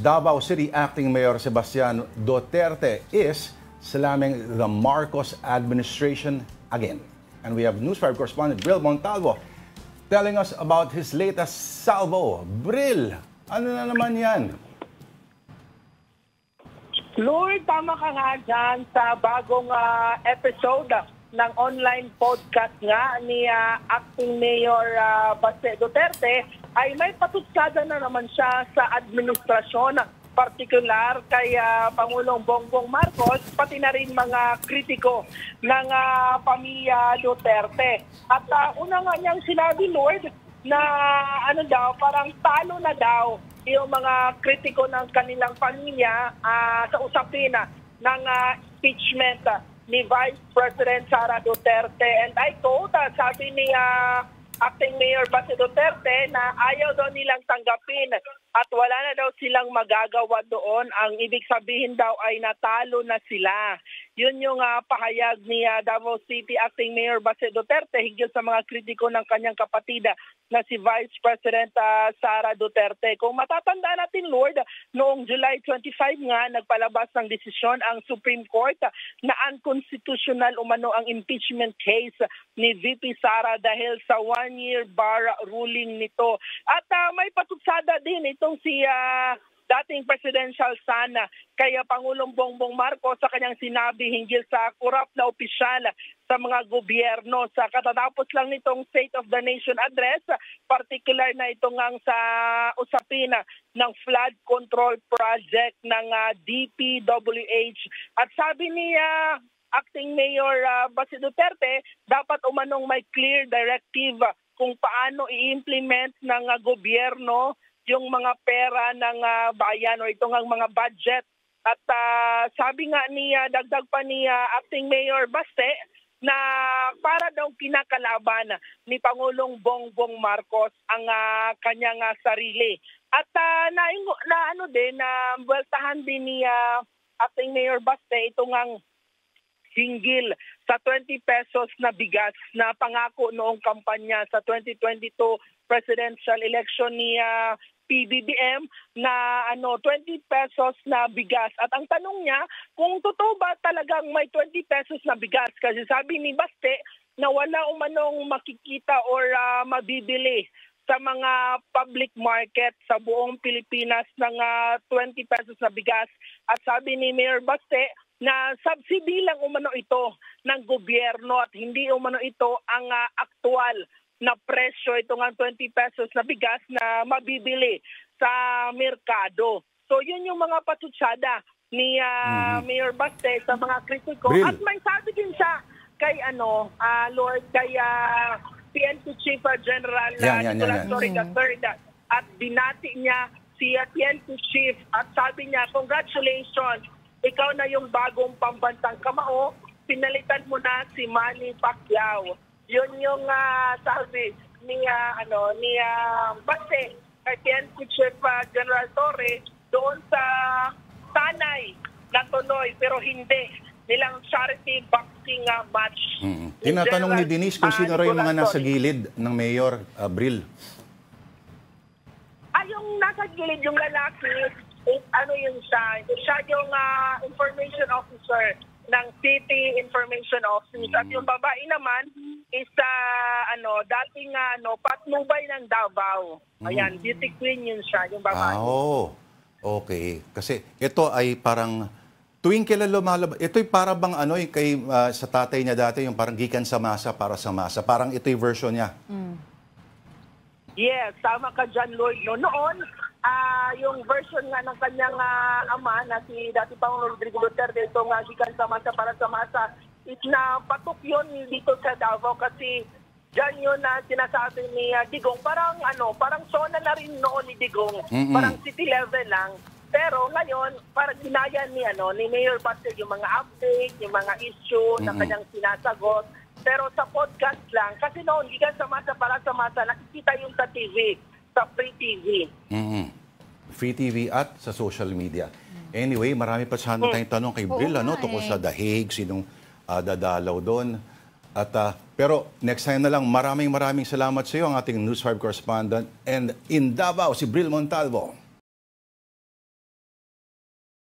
Davao City Acting Mayor Sebastian Duterte is slamming the Marcos administration again. And we have News 5 correspondent Bril Montalvo telling us about his latest salvo. Bril, ano na naman yan? Lord, tama ka nga dyan sa bagong episode ng online podcast nga ni Acting Mayor Baste Duterte ay may patutsada na naman siya sa administrasyon, partikular kay Pangulong Bongbong Marcos, pati na rin mga kritiko ng pamilya Duterte. At una nga niyang sinabi, Lord, na parang talo na daw yung mga kritiko ng kanilang pamilya sa usapin ng impeachment ni Vice President Sara Duterte. And I quote, sabi ni Acting Mayor Baste Duterte na ayaw daw nilang tanggapin at wala na daw silang magagawa doon. Ang ibig sabihin daw ay natalo na sila. Yun yung pahayag ni Davao City Acting Mayor Baste Duterte higil sa mga kritiko ng kanyang kapatid na si Vice President Sara Duterte. Kung matatandaan natin, Lord, noong July 25 nga, nagpalabas ng desisyon ang Supreme Court na unconstitutional umano ang impeachment case ni VP Sara dahil sa one-year bar ruling nito. At may patutsada din itong si dating presidential son kaya Pangulong Bongbong Marcos sa kanyang sinabi hinggil sa korap na opisyal sa mga gobyerno. Sa katatapos lang nitong State of the Nation address, particular na itong sa usapin ng flood control project ng DPWH. At sabi ni Acting Mayor Baste Duterte, dapat umanong may clear directive kung paano i-implement ng gobyerno yung mga pera ng bayan o itong mga budget. At sabi nga dagdag pa ni Acting Mayor Baste na para daw kinakalaban ni Pangulong Bongbong Marcos ang kanyang sarili. At buweltahan din ni Acting Mayor Baste itong hinggil sa 20 pesos na bigas na pangako noong kampanya sa 2022 presidential election ni PBBM na 20 pesos na bigas. At ang tanong niya, kung totoo ba talagang may 20 pesos na bigas? Kasi sabi ni Baste na wala umanong makikita or mabibili sa mga public market sa buong Pilipinas ng 20 pesos na bigas. At sabi ni Mayor Baste na subsidy lang umano ito ng gobyerno at hindi umano ito ang aktual na presyo itong 20 pesos na bigas na mabibili sa merkado. So yun yung mga patutsada ni Mayor Baste sa mga kritiko. Bril. At may sabi din siya kay Lord, kay PNP Chief General Nicolas Torre III at binati niya si PNP Chief at sabi niya, congratulations, ikaw na yung bagong pambansang kamao, pinalitan mo na si Manny Pacquiao. Yun yung sabi ni Baste kay PNP Chief General Torre doon sa Tanay na tuloy pero hindi nilang charity boxing match. Tinatanong ni Denise kung sino raw yung mga nasa gilid ng Mayor Bril. Yung nasa gilid yung lalaki, yun siya? Siya yung information officer ng City Information Office. At yung babae naman is dating patnubay ng Davao. Ayan, beauty queen yun siya, yung babae. Okay. Kasi ito ay parang tuwing kailan lumalabas, ito'y para bang kay sa tatay niya dati, yung parang gikan sa masa para sa masa. Parang ito'y version niya. Yes, tama ka dyan, Lloyd. Noon, yung version nga ng kanyang ama na si dati Pangulong Rodrigo Duterte, itong gikan sa masa para sa masa, is na patok yun dito sa Davao kasi dyan yun na sinasabi ni Digong. Parang zona na rin noon ni Digong. Parang city level lang. Pero ngayon, parang ginaya ni Mayor Baste yung mga update, yung mga issue na kanyang sinasagot. Pero sa podcast lang, kasi noon, gikan sa masa para sa masa, nakikita yung sa TV, sa Free TV. Free TV at sa social media. Anyway, marami pa sana tayong tanong kay Bril, tungkol sa The Hague, sinong dadalaw doon. At, pero next time na lang, maraming salamat sa iyo, ang ating News 5 correspondent and in Davao, si Bril Montalvo.